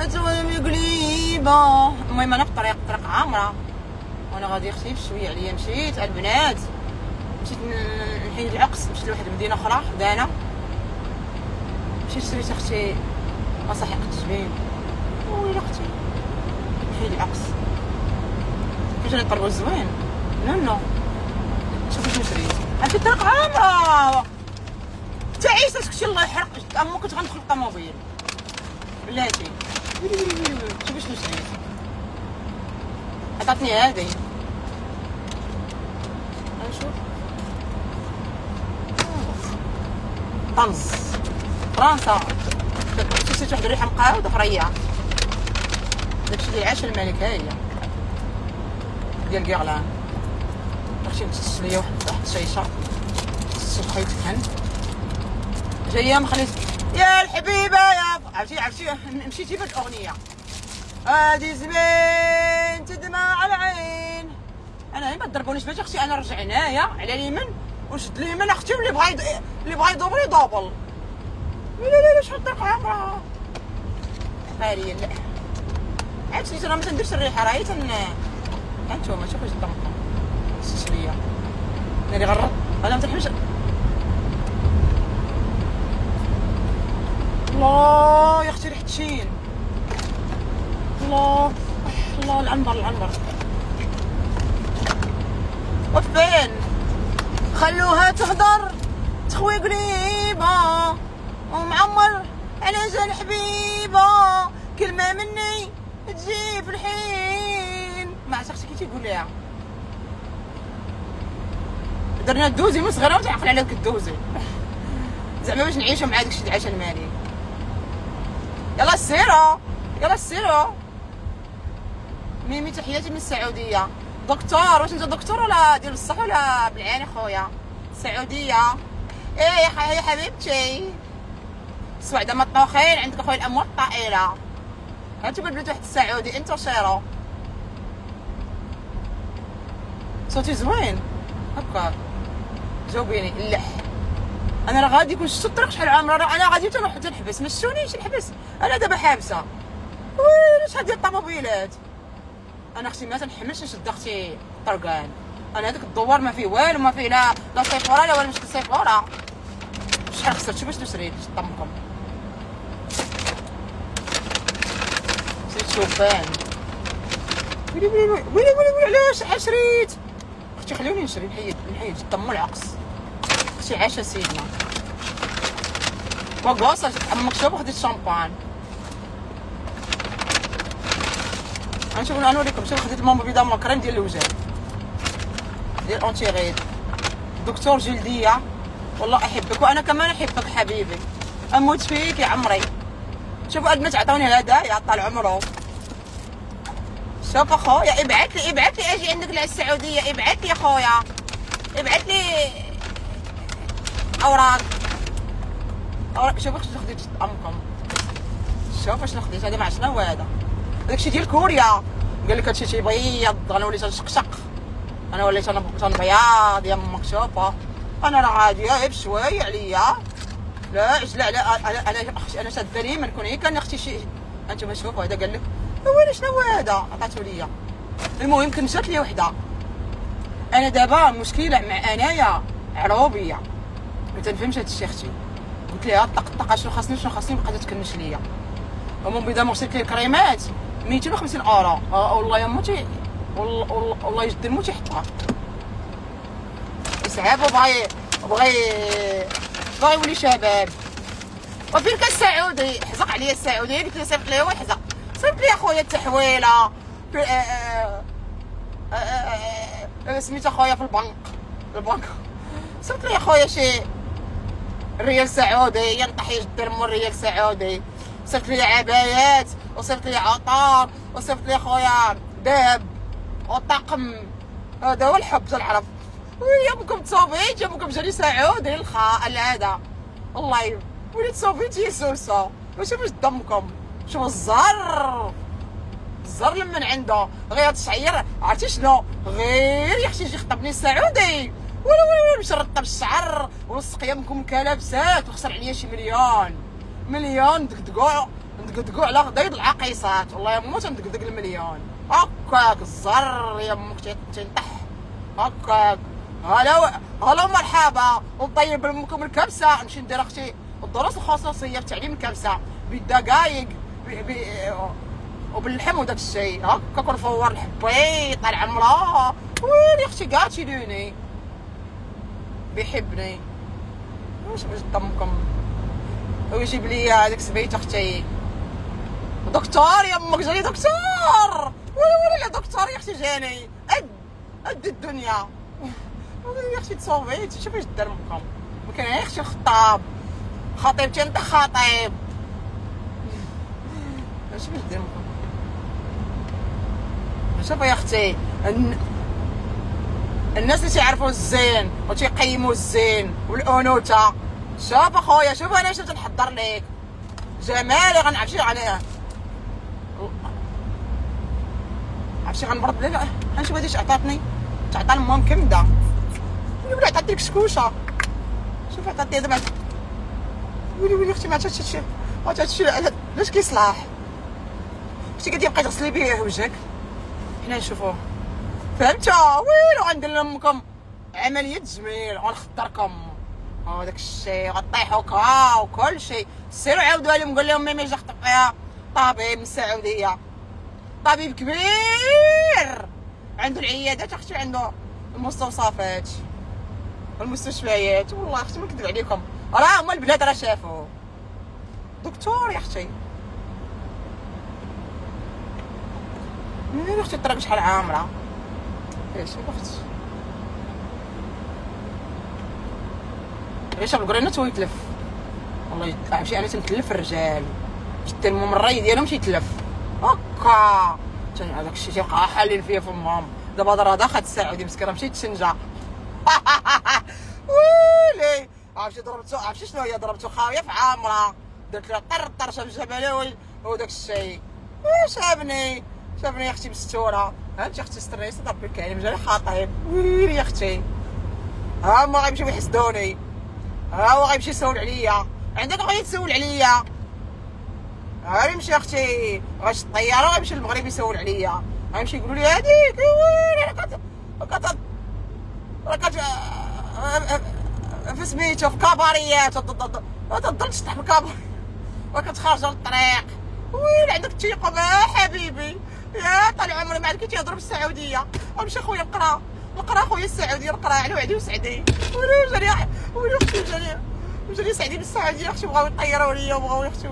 اتوامي قليبه. المهم انا في الطريق عامره وانا غادي اختي بشويه عليا مشيت على البنات، مشيت نحيد العقص، مشيت لواحد المدينه اخرى دانا، مشيت شريت اختي مصاحيق التجميل. ويلي اختي نحيد العقص كي جاني الطربوز زوين. نو شوفي شنو شريت، عرفتي الطريق عامره تعيسه اختي الله يحرق امك. كنت غندخل الطوموبيل بلاتي. شوفي شنو شريت، عطاتني هادي نشوف طنز فرنسا. شريت واحد الريحه مقاوده فريه، داكشي ديال العشاء الملك. ها هي ديال كيغلان. اختي متسس ليا واحد الشيشه تسس خيط كان جايه مخليت يا الحبيبه يا عرفتي مشيتي في الاغنيه هادي زمان تدمع العين. انا ما ضربونيش باش اختي، انا رجع هنايا على اليمين ونشد اليمين اختي، واللي بغا يدوبل يدوبل. لا شحال الطريق عامره قاريه. لا عاد شتي انا ما تنديرش الريحه راهي هانتوما شوفوا قدامكم السلسليه اللي غرد انا ما تنحبش. الله يا اختي ريحه شين. الله العنبر وفين خلوها تهضر تخوي قريبه ومعمر على جال حبيبه، كلمه مني تجي في الحين. ما عرفت اختي كي تيقول ليها درنا الدوزي من صغيره وتعقل على داك الدوزي زعما باش نعيشو مع داكشي العشاء المالي. يلا سيرو ميمي تحياتي من السعوديه. دكتور واش انت دكتور ولا ديال الصح ولا بالعين خويا؟ السعوديه ايه يا حبيبتي سويدة مطوخين عندك اخويا الاموال الطائله. هانتو بلبلات واحد السعودي انتشروا صوتي زوين هكا جاوبيني. اللح انا راه غادي كون شفتو الطريق شحال عامره، انا غادي تنروح تنحبس مشونيش نحبس، انا دابا حابسه. ويلي شحال ديال الطوموبيلات. انا اختي ما تنحملش نشد اختي طرقان، انا هذاك الدوار ما فيه والو، ما فيه لا سيفوره لا والو. مشيت للسيفوره شحال خسرت. شوفوا شنو شريت طمكم. شريت شوفان. ويلي علاش شحال شريت اختي؟ خليوني نشري نحيد طمو العقص. اختي عاشا سيدنا وقاصه امك شوف خديت شامبان. غنشوفو نوريكم. شوف خديت ماما بيضا مكرم ديال الوجه ديال اونتيغيد. دكتور جلديه والله احبك وانا كمان احبك حبيبي، اموت فيك يا عمري. شوفوا قد ما تعطوني الهدايا طال عمره. شوف اخويا ابعث لي اجي عندك للسعوديه، ابعث لي اخويا، ابعث لي اوراق. شوفوا شنو خديت امكم، شوفوا شنو خديت. هذا مع شنو هو هذا؟ داكشي ديال كوريا. قال لك هادشي تيبيض، غنولي تنشقشق، انا وليت تنبياض يا امك. شوفوا انا راه غاديه بشويه عليا. لا عجله انا شاده لي من كون هي كان اختي شي. انتما شوفوا هذا قال لك ويلي شنو هو هذا، عطاتو ليا. المهم كنشات لي وحده. انا دابا المشكله مع انايا عروبيه ما تنفهمش هادشي اختي. قلت لها طق شنو خاصني بقات تكنش ليا. ومن بدا مرسلت لي الكريمات 250 اورو. والله يا موتي والله يجد الموت يحطها. يسعب وبغى يولي شباب. وفين كان السعودي حزق عليا السعودي. قلت له صيفط ليه هو يحزق. صيفط لي اخويا التحويله سميت اخويا في البنك صيفط لي اخويا شي ريال سعودي ينطح يجدر من الريال سعودي. صيفط لي عبايات وصيفط لي عطار وصيفط لي خويا دهب وطقم. هذا هو الحب تنعرف. ويا بكم تصوفيت يا بكم جاني سعودي هذا والله وليت صوفيت يا سوسه. وشوفوا دمكم، شوفوا الزر لمن عنده غير تشعير. عرفتي شنو غير يا اختي يجي يخطبني السعودي ولا مشرطه بالشعر والسقيه منكم كلابسات وخسر عليا شي مليون دقدقو ندقدقوا على ضيض العقيصات، والله يا مو تندقدق المليون هكاك الزر يا امك تنطح هكاك. هلا مرحبا، ونطيب لكم الكبسه، نمشي ندير اختي الدروس الخصوصيه في تعليم الكبسه بالدقايق وباللحم وداك الشيء هكا، كنفور الحبيط طال عمرها. ويلي اختي قاتلوني بيحبني، واش باش دمكم ويجيب لي هذيك سبيت اختي دكتور يا امك، جاني دكتور. ولا دكتور يا اختي جاني قد الدنيا. يا اختي تصوبيتي شوفي اش دار امكم، ما كان يا اختي الخطاب خطيبتي انت خطيب، شوفي اش دير امكم. شوفي يا اختي الناس اللي تيعرفوا الزين وتيقيموا الزين والانوثه، شوف اخويا شوف انا شفت نحضر لك جمالي، غنعرف عرفتي غنبرد لك. غنشوف هادي اش عطاتني، تعطى لمام كمده ولا عطات لك شكوشه. شوف عطاتني دابا ويلي اختي ما عطاتش علاش كيصلاح اختي كتبقى تغسلي بيه وجهك. حنا نشوفوه فهمتوا. ويلي غندير لامكم عمليه تجميل غنخدركم هذاك الشيء، غطيحوا كا وكل شيء. سيروا عاودوا لهم قول لهم ميمي جا خطب فيها طبيب من السعوديه، طبيب كبير عنده العيادات اختي، عنده المستوصفات والمستشفيات. والله اختي ما نكذب عليكم، راه هما البلاد راه شافوه دكتور يا اختي. يا اختي الطريق شحال عامره. ايش يا اختي عيش القرينات ويتلف، والله عرفتي انا تنتلف الرجال جدا من الراي ديالهم تيتلف هكا. هذاك الشيء تيبقى حالين فيا فمهم. دابا راه داخل السعودي مسكره مشيت تشنجا ويلي عرفتي ضربتو، عرفتي شنو هي ضربتو خاويه في عامره، درت لها طر شاف الجبلاوي وداك الشيء. شافني يا اختي مستوره. هانتي اختي ستريس ربي الكريم جاني خطيب. ويلي يا اختي ها هما غيمشيو يحسدوني، ها هو غيمشي يسول عليا، عندك غادي تسول عليا. ها يمشي اختي غاش الطياره غيمشي للمغرب يسول عليا، غيمشي يقولوا لي هذيك ويلي في سميتو في كاباريات تضل تشطح في الكاباري وكتخرج للطريق. ويلي عندك الثقه حبيبي يا طال عمري ما عندك تيهضروا بالسعوديه. غنمشي خويا نقرا خويا السعوديه، نقرا على وعدي وسعدي. ويلي اختي جاني سعدي بالسعوديه اختي، بغاو يطيروا ليا وبغاو اختي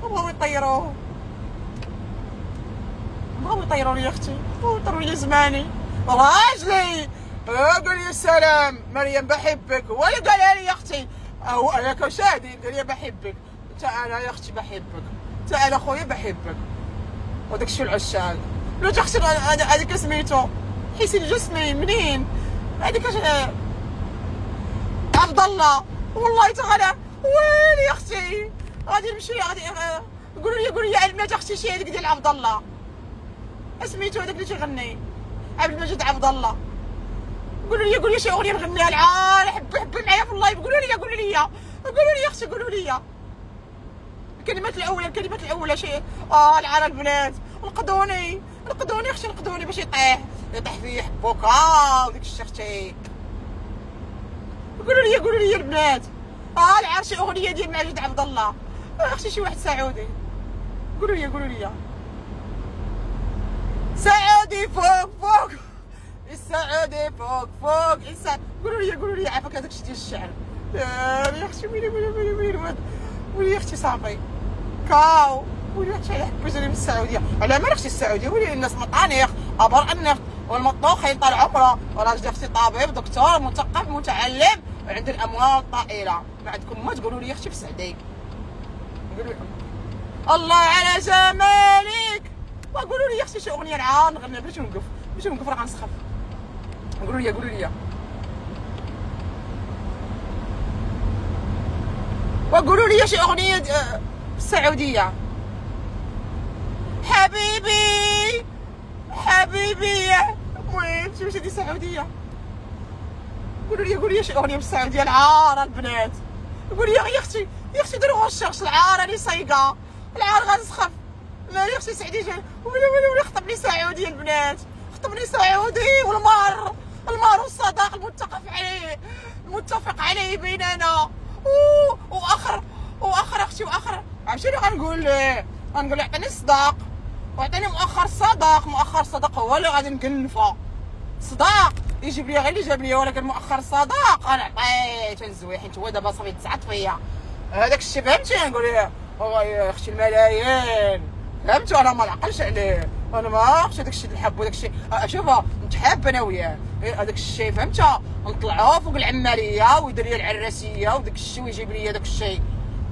بغاو يطيروا لي اختي وطيروا لي زماني. راجلي قال لي السلام مريم بحبك، هو اللي قالها لي يا اختي، هو ياك شادي قال لي بحبك. تعال يا اختي بحبك، تعال اخويا بحبك. وداك الشيء العشاق لو جا اختي هذيك سميتو حسين الجسمي منين هذيك عبد الله والله تعالى. ويلي يا اختي غادي نمشي غادي قولوا لي علمات اختي شي هذيك ديال عبد الله سميتو هذاك اللي تيغني عبد المجيد عبد الله. قولوا لي شي اغنيه نغنيها العار حب معايا في اللايف. قولوا لي يا اختي قولوا لي الكلمات الاولى شي العار البنات نقدوني اختي نقدوني باش يطيح فيه يحبوك وديك الشيء اختي. قولوا لي البنات العار شي اغنيه ديال ماجد عبد الله اختي شي واحد سعودي. قولوا لي سعودي فوق السعودي فوق قولوا لي عافاك هذاك الشيء ديال الشعر يا اختي. ويلي يا اختي صافي كاو. ويلي يا اختي حبيتني من السعوديه على مال اختي السعوديه. ويلي الناس مطانيخ ابر النفط والمطوخين طال عمره، وراجل اختي طبيب دكتور مثقف متعلم وعنده الاموال الطائله. ما عندكم ما تقولوا لي يا اختي في السعوديه. قولوا لي الله على جمالك. وقولوا لي يا اختي شي اغنيه العار نغني باش نوقف راه غنسخف. قولوا لي وقولوا لي شي اغنيه السعوديه. حبيبي المهم شي دي سعوديه. قولوا لي شي اغنيه بالسعوديه العار البنات. قولوا لي يا اختي ديروا الشرش العار راني صايقه العار غنسخف. مالي اختي سعدي جا ولا خطبني سعودي البنات، خطبني سعودي، والمهر والصداق المتفق عليه بيننا. واخر اختي واخر عرفتي شنو غنقول ليه؟ غنقول له عطيني الصداق وعطيني مؤخر الصداق هو اللي غادي نكلفه. صداق يجيب لي غير اللي جاب لي، ولكن مؤخر الصداق انا عطيت نزوي، حيت هو دابا صافي تسعط فيا. هذاك الشيء فهمتي؟ نقول ليه يا اختي الملايين، فهمتوا؟ انا ما نعقلش عليه، انا ما عرفتش هذاك الشيء اللي حاب، وداك الشيء شوفها نتحاب انا وياه هذاك الشيء، فهمتها؟ نطلعوه فوق العماليه ويدير لي العراسيه وداك الشيء ويجيب لي هذاك الشيء.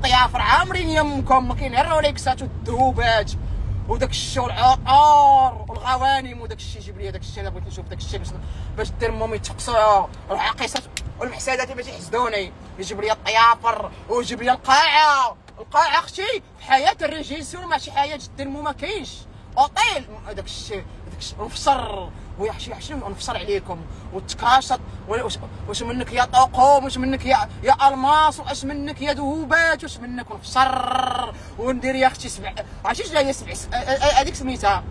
طيافر عامرين يمكم، ما كاين غير روليكسات والذوبات وداك الشيء والعطور والغوانم وداك الشيء. يجيب لي هذاك الشيء، انا بغيت نشوف داك الشيء باش دير امهم يتقصوا والعقيصات والمحسادات باش يحسدوني. يجيب لي الطيافر ويجيب لي القاعه اختي. في حياه الريجيسيون ماشي حياه الدرمو ما كاينش اوطيل. هذاك الشيء نفسر ويحشي نفسر عليكم وتكاشط. واش منك يا طوقوم، واش منك يا الماس، واش منك يا ذهوبات، واش منك ونفسر وندير يا اختي عرفتي شنو هي هذيك سميتها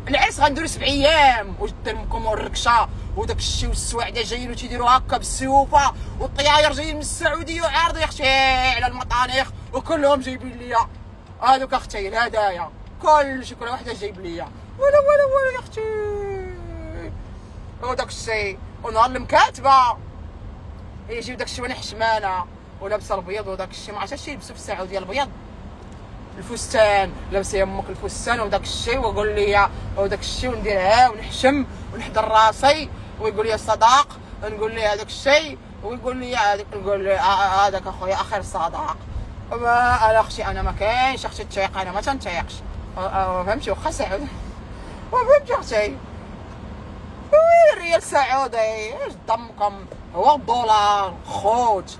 العرس. غنديرو 7 ايام وجدرمكم والركشه وداك الشيء، والسواعده جايين وتيديروا هكا بالسيوفه، والطياير جايين من السعوديه وعارضين يا اختي على المطانيخ، وكلهم جايبين ليا هذوك اختي الهدايا، كلشي كل وحده جايب ليا ولا يا اختي. وداك الشيء ونهار المكاتبه يجيو داك الشيء وانا حشمانه ولابسه البيض وداك الشيء. ما عرفتش اش يلبسوا في السعوديه البيض، الفستان لابسه يمك الفستان وداك الشيء، ويقول لي وداك الشيء ونديرها ونحشم ونحضر راسي، ويقول لي صداق، نقول لي هذاك الشيء، ويقول لي هذاك، نقول لي هذاك اخويا اخر صداق. انا اختي انا ما كاينش اختي التيق، انا ما تنتيقش فهمتي؟ واخا سعودي فهمتي اختي؟ الريال سعودي اش ضمكم، هو الدولار خوت.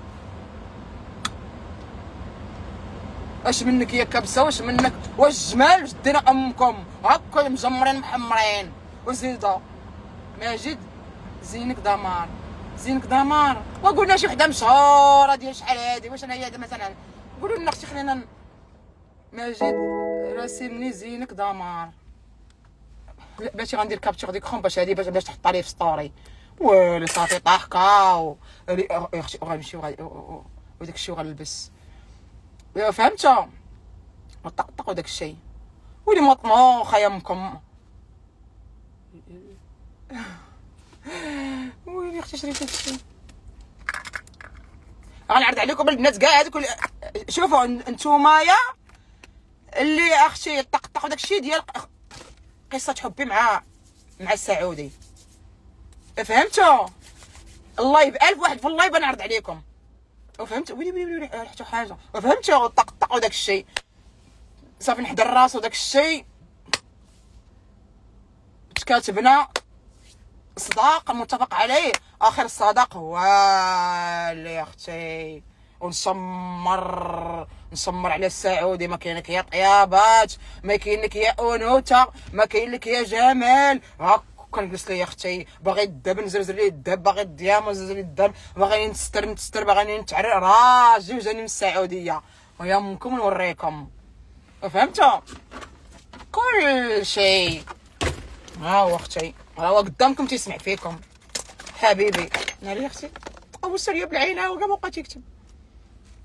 اش منك يا كبسه، واش منك، واش جمال، واش دينا امكم هكا مجمرين محمرين. وزيده ماجد زينك دمار، زينك دمار. وقلنا شي وحده مشهوره ديال شحال هادي، واش انا هي مثلا قولوا لنا اختي خلينا ماجد راسلني زينك دمار. باش غندير كابتشر ديكرون باش هادي باش تحطها لي في ستوري. ويلي صافي طاحكه يا اختي غنمشي وداك الشيء وغنلبس، فهمتوا؟ وطقطق وداك الشيء. ويلي مطموخه يمكم. ويلي اختي شريت هاد الشيء. غنعرض عليكم البنات كاع هذوك. شوفوا نتومايا اللي اختي طقطق وداك الشيء ديال قصه حبي مع السعودي، فهمتوا؟ اللايف 1000 واحد في اللايف نعرض عليكم، وفهمتوا؟ ويلي ريحتو حاجه، فهمتوا؟ طقطق وداك الشيء صافي نحضر راسو داك الشيء. تكاتبنا صداق متفق عليه، اخر الصداق هو اللي يا اختي. ونسمر على السعودي، ما كاين لك يا طيابات، ما كاين لك يا انوثه، ما كاين لك يا جمال. هاك كنجلس لي يا اختي باغي الدب نزرزر ليه الدب، باغي الديام نزرزر ليه الدب، باغي نستر باغي نتعرى راجل جاني من السعوديه ويا امكم نوريكم، فهمتوا؟ كل شيء ها هو اختي، ها هو قدامكم تيسمع فيكم حبيبي. ناري اختي تقوس ليا بالعينه وكاع ما بقيت يكتب.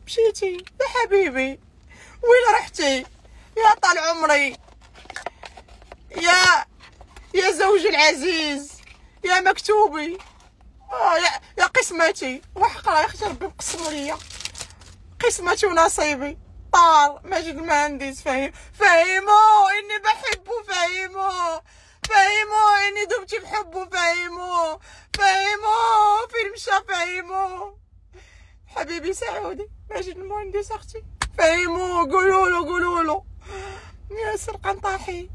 مشيتي يا حبيبي، وين رحتي يا طال عمري، يا زوجي العزيز، يا مكتوبي، يا قسمتي. وحقرا يا اختي ربي مقسمو ليا قسمتي ونصيبي. طار ماجد المهندس فهموا اني بحبه، فهموا اني دمت بحبه، فهموا فين مشى، فهموا حبيبي سعودي ماجد المهندس اختي، فهموا قولوا له ياسر قنطاحي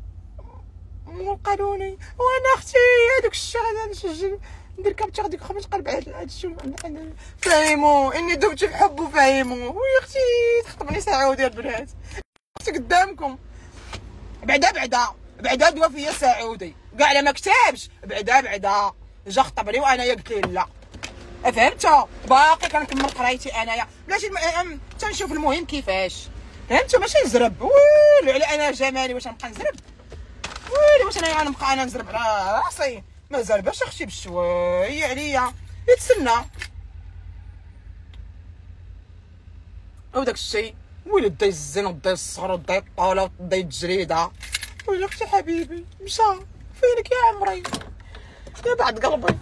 مو قانوني. وانا اختي هذوك الشغل نسجل ندير كابتشر ديك 5 قلب هذا الشيء، فهموا اني دمت بحبه، فهموا. ويا اختي تخطبني سعودي البنات اختي قدامكم، بعدا دوا فيا سعودي كاع ما كتبش، بعدا جا خطبني وانايا قلت ليه لا، فهمتوا؟ باقي كنكمل قرايتي انايا بلاتي تنشوف المهم كيفاش فهمتوا؟ ماشي نزرب. ويلي على انا جمالي، واش نبقى نزرب؟ ويلي واش انا غنبقى انا نزرب على راسي؟ ما زرباش اختي بشويه عليا، يتسنى. وداك الشيء ويلي دا الزين ودا الصغر ودا الطاوله ودا الجريده. ويلي اختي حبيبي مشى فينك يا عمري يا بعد قلبي.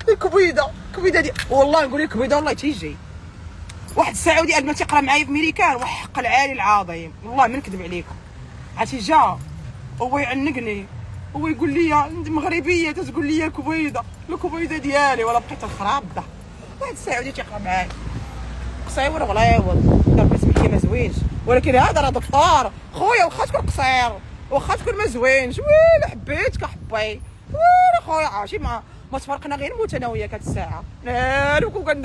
الكبيده دي والله نقول لك كبيده والله تيجي واحد السعودي قبل ما تيقرا معايا في ميريكان، وحق العالي العظيم والله ما نكذب عليكم، عرفتي جا هو يعنقني، هو يقول لي انت مغربيه تتقول لي الكبيده ديالي، ولا بقيت الخرابده. واحد السعودي تيقرا معايا قصير غليظ، ضربت بحكي ما زوينش، ولكن هذا راه دكتور خويا، واخا تكون قصير واخا تكون ما زوينش. ويلي حبيتك احبي، ويلي خويا عرفتي ما تفرقنا غير نموت انا وياك هاد الساعه. لا كون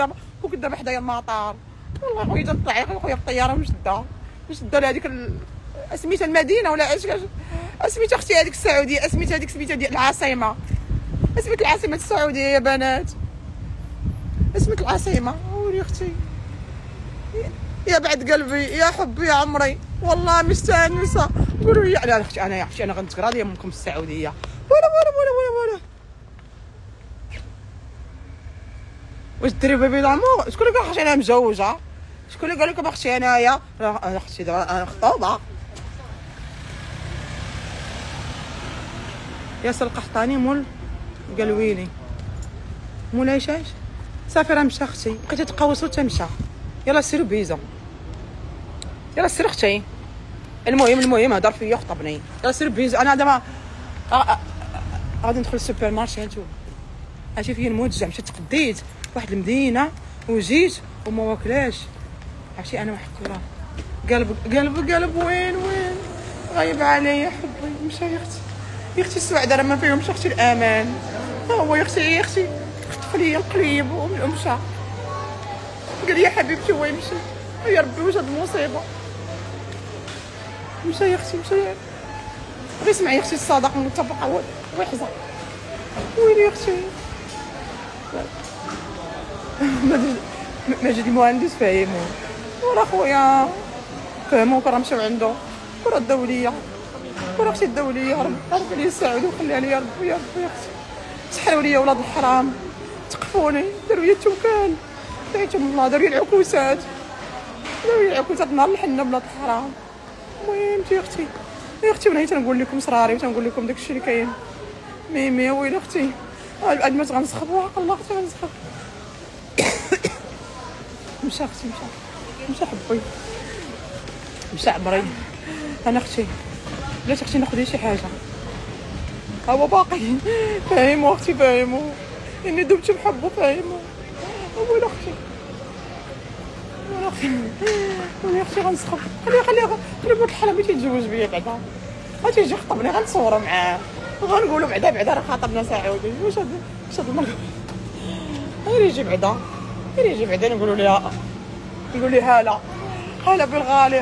دابا حدايا المطار والله خويا تطلعي خويا بالطياره مشده لهذيك سميتها المدينه ولا اش سميتها اختي هذيك السعوديه، سميتها ديال العاصمه، سميت العاصمه السعوديه يا بنات، سميت العاصمه. ولي اختي يا بعد قلبي يا حبي يا عمري والله مستانسه. قولوا لي لا اختي انا يا اختي انا غنتقراضي منكم السعوديه. ولا واش ديري بيبي لامور؟ شكون اللي قال اختي انا مزوجه؟ شكون اللي قال لكم اختي انايا اختي دابا انا خطوبه؟ ياسر القحطاني مول قالويلي مولاي شاش صافي راه مشى اختي، بقيتي تقوصوا تمشى. يلا سيروا بيزا، يلا سير اختي. المهم هضر فيا خطبني. يلا سير بيزا. انا دابا غادي ندخل للسوبر مارشي. هانتوما عرفتي فين موجع، مشيت تقديت واحد المدينه وجيت وما واكلاش. عرفتي انا واحد قلب وين غايب عليا حبي. مشى يا اختي السعداء راه ما فيهمش اختي الامان. ها هو يا اختي خطف لي القليب ومشى. قال لي يا حبيبتي هو يمشي، يا ربي واش هاد المصيبه. مشى يا اختي غير اسمعي يا اختي الصادق المتفق هو يحزن. ويلي يا اختي ماجد المهندس فاهمو ورا خويا فهمو راه مشاو عنده كره الدوليه، كره اختي الدوليه. ربي لي السعود وخليها لي يا ربي يا اختي. سحروا لي ولاد الحرام، تقفوني، داروا لي التوكال، دعيتهم الله، داروا لي العكوسات نهار الحنه بلاد الحرام. المهم يا اختي وانا تنقول لكم صراري وتنقول لكم داكشي اللي كاين. ميمي ويلي اختي بعد ما غنسخب وحق الله اختي غنسخب. مشى اختي مشى حبي مشى عمري. انا اختي بلاتي اختي ناخذ شي حاجه هو باقي فاهموا اختي فاهموا اني دبت بحبه فاهموا. ويلي اختي غنسخب. خلي بنت الحلال ملي تيتزوج بيا بعدا غتيجي يخطبني غنصورو معاه وغنقولو بعدا راه خاطبنا سعودي. واش هاد المرة غير يجي بعدا نقولو لي هلا بالغالي،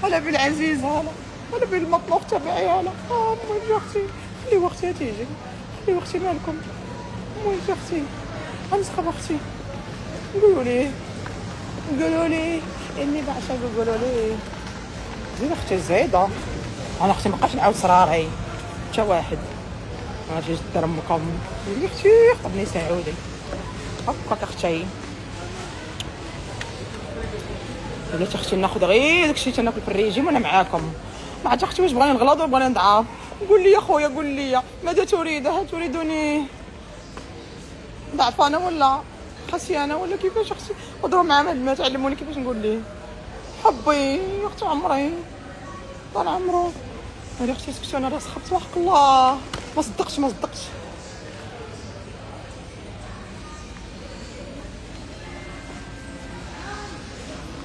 هلا بالعزيز، هلا بالمطلوب تبعي، هلا امي اختي. خليو اختي تيجي، خليو اختي مالكم. امي اختي غنسخب اختي. قولوا لي اني بعشق. قولوا لي زيد اختي زايده. انا اختي مابقاش نعاود صراري حتى واحد. انا جيت درمكم قولي اختي خطبني سعودي هكاك اختي. قالت اختي ناخذ غير داكشي تناكل في الريجيم وانا معاكم. ما عرفت اختي واش بغاني نغلط ولا بغاني نضعف. قول لي يا خويا قول لي ماذا تريد؟ هل تريدني ضعف انا ولا خسيانه ولا كيفاش اختي؟ هضروا مع ما تعلموني كيفاش نقول ليه حبي يا اختي عمري طال عمرو. يا اختي سكتوا انا راه سخبت وحق الله ما صدقتش ما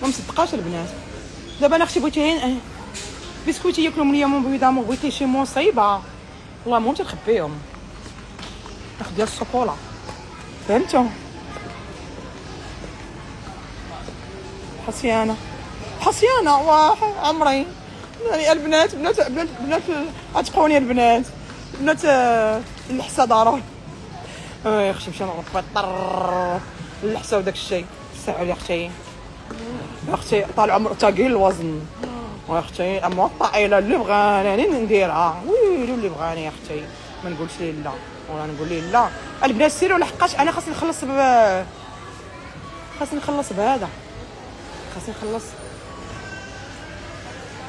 مصدقاش البنات. دابا انا اختي بغيتي بسكويتي ياكلوا من اليوم بيضامو بغيتي شي مصيبه والله مو تخبيهم. ناخذ ديال الشوكولا فهمتوا. حسيانه واه عمري. يعني البنات بنات عتقوني البنات اللحسه دارو. يا اختي مشى نغرق طر اللحسه وداك الشيء. الساعه يا اختي اختي طال عمر ثقيل الوزن واختي اما الطائله اللي بغاني نديرها ويلو اللي بغاني يا اختي ما نقولش ليه لا ولا نقول ليه لا. البنات سيروا لحقاش انا خاصني نخلص بهذا خاصني نخلص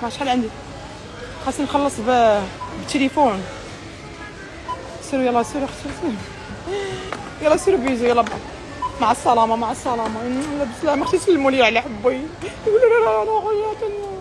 ما شحال عندي خاصني نخلص بالتليفون. سيروا يلا سيروا اختي يلا سيروا بيزو يلا مع السلامه يلا بسلامه اختي سلموا لي على حبي يقولوا لا لا لا